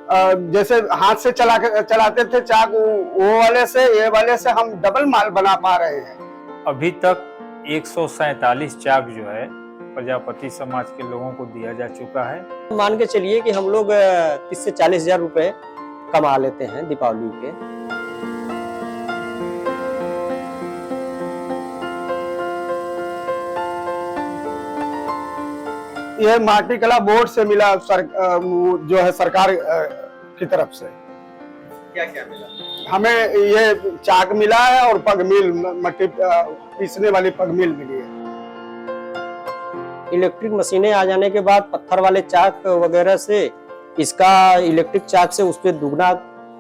जैसे हाथ से चलाते थे चाक, वो वाले से ये वाले से हम डबल माल बना पा रहे हैं। अभी तक 147 चाक जो है प्रजापति समाज के लोगों को दिया जा चुका है। मान के चलिए कि हम लोग 30 से 40 हजार रुपए कमा लेते हैं दीपावली पे। ये माटी कला बोर्ड से मिला, जो है सरकार की तरफ से। क्या क्या मिला? हमें ये चाक मिला है और पग मिल, मट्टी पीसने वाली पग मिल मिली है। इलेक्ट्रिक मशीनें आ जाने के बाद पत्थर वाले चाक वगैरह से इसका इलेक्ट्रिक चाक से उस पर दुगना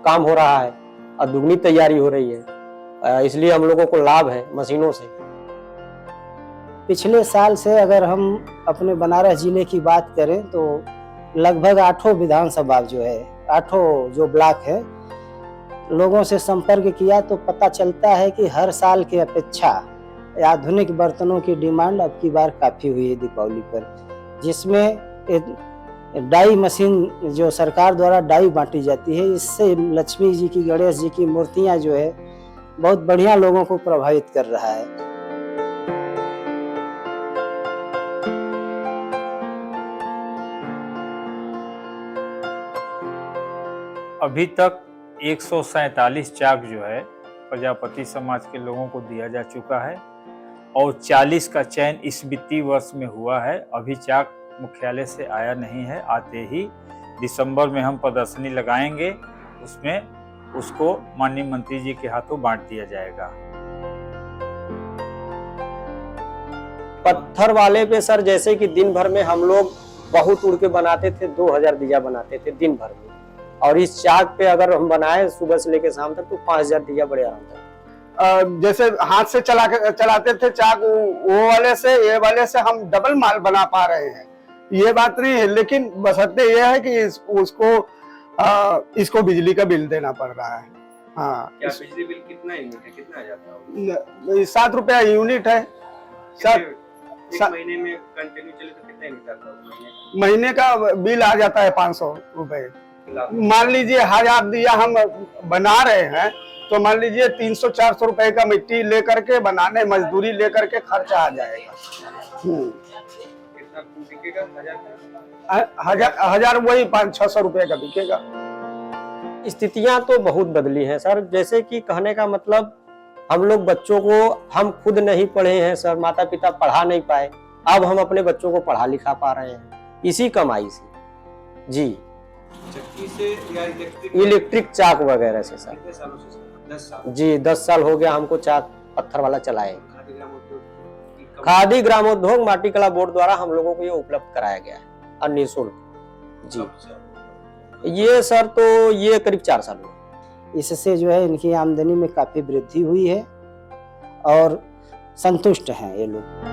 काम हो रहा है और दुगनी तैयारी हो रही है, इसलिए हम लोगों को लाभ है मशीनों से। पिछले साल से अगर हम अपने बनारस जिले की बात करें तो लगभग 8 विधानसभा जो है, 8 जो ब्लॉक है, लोगों से संपर्क किया तो पता चलता है कि हर साल की अपेक्षा आधुनिक बर्तनों की डिमांड अब की बार काफ़ी हुई है दीपावली पर, जिसमें डाई मशीन जो सरकार द्वारा डाई बांटी जाती है, इससे लक्ष्मी जी की, गणेश जी की मूर्तियां जो है बहुत बढ़िया लोगों को प्रभावित कर रहा है। अभी तक 147 चाक जो है प्रजापति समाज के लोगों को दिया जा चुका है और 40 का चयन इस वित्तीय वर्ष में हुआ है। अभी चाक मुख्यालय से आया नहीं है, आते ही दिसंबर में हम प्रदर्शनी लगाएंगे, उसमें उसको माननीय मंत्री जी के हाथों बांट दिया जाएगा। पत्थर वाले पे सर जैसे कि दिन भर में हम लोग बहुत उड़ के बनाते थे, 2000 दिया बनाते थे दिन भर में, और इस चाक पे अगर हम बनाए सुबह से लेकर शाम तक तो 5000 दिया बड़े आराम से। जैसे हाथ से चलाते थे चाक, वो वाले से ये वाले से हम डबल माल बना पा रहे हैं। ये बात नहीं है, लेकिन बशर्ते ये है कि इसको बिजली का बिल देना पड़ रहा है। हाँ, क्या बिजली बिल कितना यूनिट है, कितना आ जाता है? 7 रुपया यूनिट है। एक महीने में कंटिन्यू चले तो कितना यूनिट आता है? महीने का बिल आ जाता है 500 रुपए। मान लीजिए 1000 दिया हम बना रहे हैं तो मान लीजिए 300-400 रुपए का मिट्टी लेकर के बनाने, मजदूरी लेकर के खर्चा आ जाएगा। कितना बिकेगा? 1000 वही 500-600 रुपए का बिकेगा। स्थितियां तो बहुत बदली हैं सर, जैसे कि कहने का मतलब हम लोग बच्चों को, हम खुद नहीं पढ़े हैं सर, माता पिता पढ़ा नहीं पाए, अब हम अपने बच्चों को पढ़ा लिखा पा रहे हैं इसी कमाई से। जी, चक्की से या इलेक्ट्रिक चाक वगैरह से सर। कितने सालों से? 10 साल। जी, 10 साल हो गया हमको चाक पत्थर वाला चलाए। खादी ग्रामोद्योग माटी कला बोर्ड द्वारा हम लोगों को ये उपलब्ध कराया गया है और निःशुल्क। जी, ये सर तो ये करीब 4 साल हुए। इससे जो है इनकी आमदनी में काफ़ी वृद्धि हुई है और संतुष्ट हैं ये लोग।